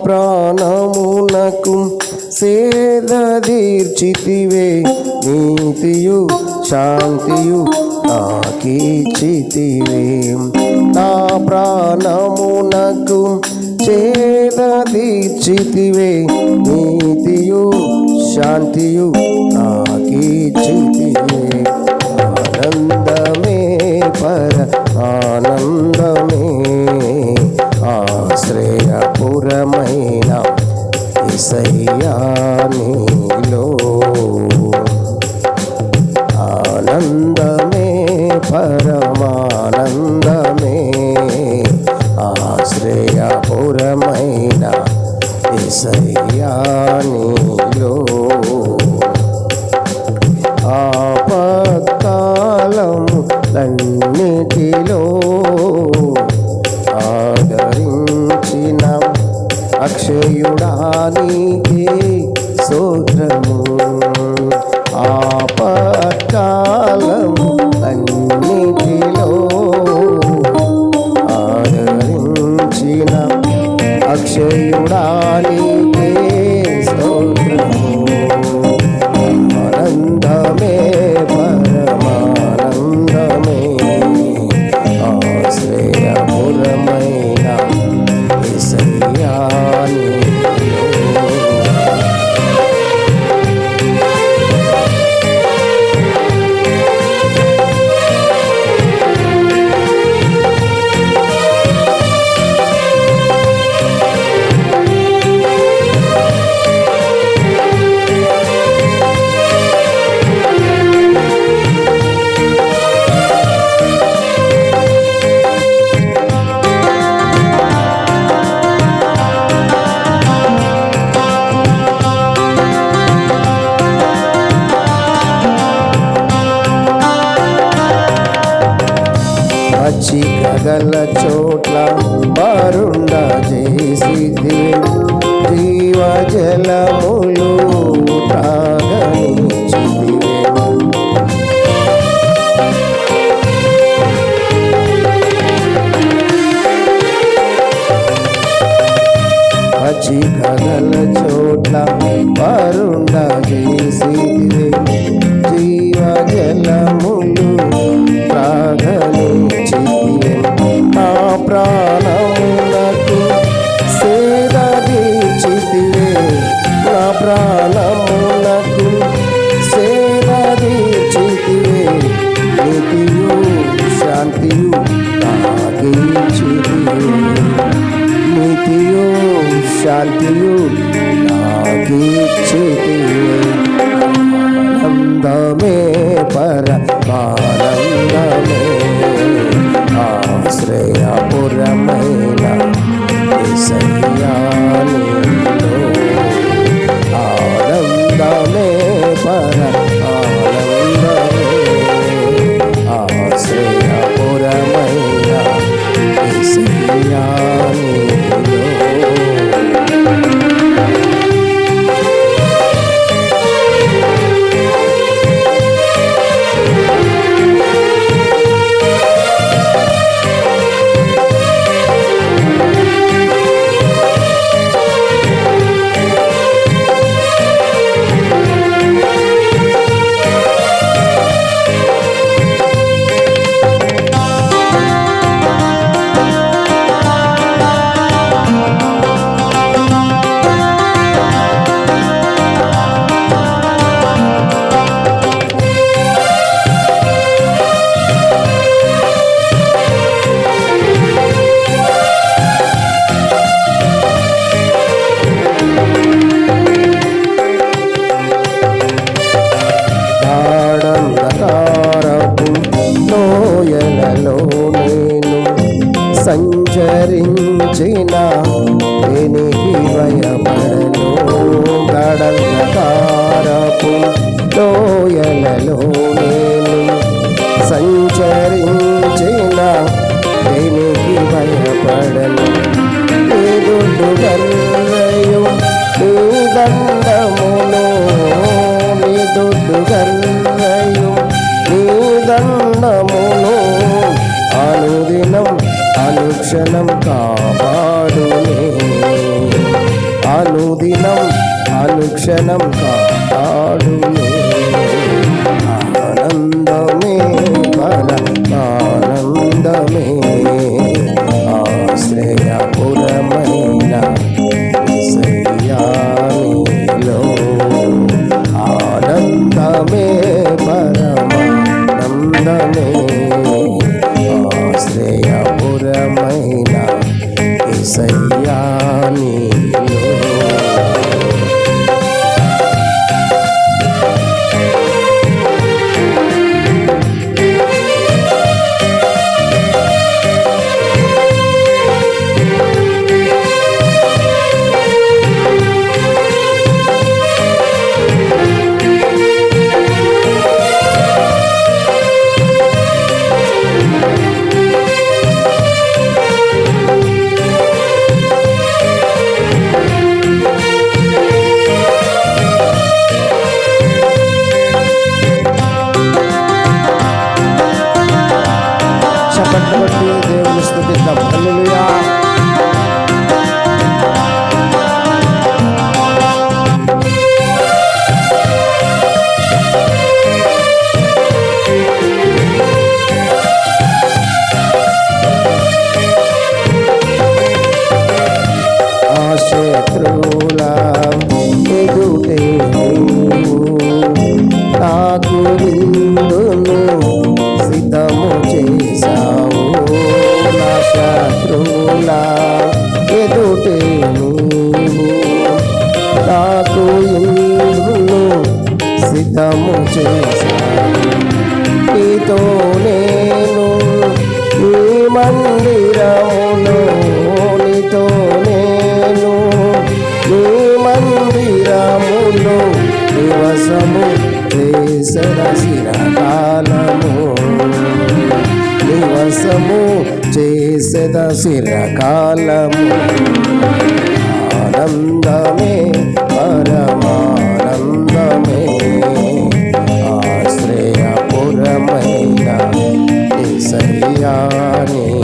ప్రాణమునకు సేద తీర్చితివే, నీతియు శాంతియు నాకిచ్చితివే. నా ప్రాణమునకు సేద తీర్చితివే, నీతియు శాంతియు నాకిచ్చితివే. ఆనందమే పర ఆనందమే, ఆశ్రయపురమైన యేసయ్యా నీలో. ఆనందమే పరమానందమే, ఆశ్రయపురమైన యేసయ్యా నీలో. ఆపత్కాలములన్నిటిలో ఆదరించిన అక్షయుడా నీకే స్తోత్రము. ఆపత్కాలములన్నిటిలో ఆదరించిన అక్షయుడా నీకే స్తోత్రము. ఆనందమే పరమానందమే, ఆశ్రయపురమైన యేసయ్యా నీలో. చిక్కగల చోట్ల బారుండ చేసిది, జీవజలములు త్రాగనిచ్చితివే. చిక్కగల చోట్ల బారుండ చేసిదివే, జీవజలములు త్రాగనిచ్చితివే. నా ప్రాణమునకు సేద తీర్చితివే, నా ప్రాణమునకు సేద తీర్చితివే, నీతియు శాంతియు నాకిచ్చితివే, నీతియు శాంతియు నాకిచ్చితివే. ఆనందమే పరమానందమే, ఆశ్రయపురమైన యేసయ్యా నీలో. ఆనందమే పరమానందమే, ఆశ్రయపురమైన యేసయ్యా నీలో. సంచరించిన దేనికి భయపడను, గడలకారపు లోయలలో నేను సంచరించిన దేనికి భయపడను. నీ దుడ్డు గర్రయు నీ దండమును, నీ దుడ్డు గర్రయు నీ దండమును అనుదినం అనుక్షణం కాపాడునే. అనుదినం అనుక్షణం కాపాడును. ఆనందమే పరమానందమే ఆశ్రయపురమైన యేసయ్యాలో. ఆనందమే పరమానందమే ఆశ్రయపురమైన యేసయ్యాలో. పట్టుబట్టి దేవుని స్తుతిద్దాం. హల్లెలూయా. ఆ శత్రువుల ఎదుటే నాకు విందును సిద్ధము చేశావు. నా శత్రువుల ఎదుటే నాకు విందును సిద్ధము చేశావు. నీతో నేను నీ మందిరములో, నీతో నేను నీ మందిరములో నివసము చేసెదసిరకాలము, నివసము చేసెదసిరకాలము. ఆనందమే పరమానందమే ఆశ్రయపురమైన యేసయ్యానే.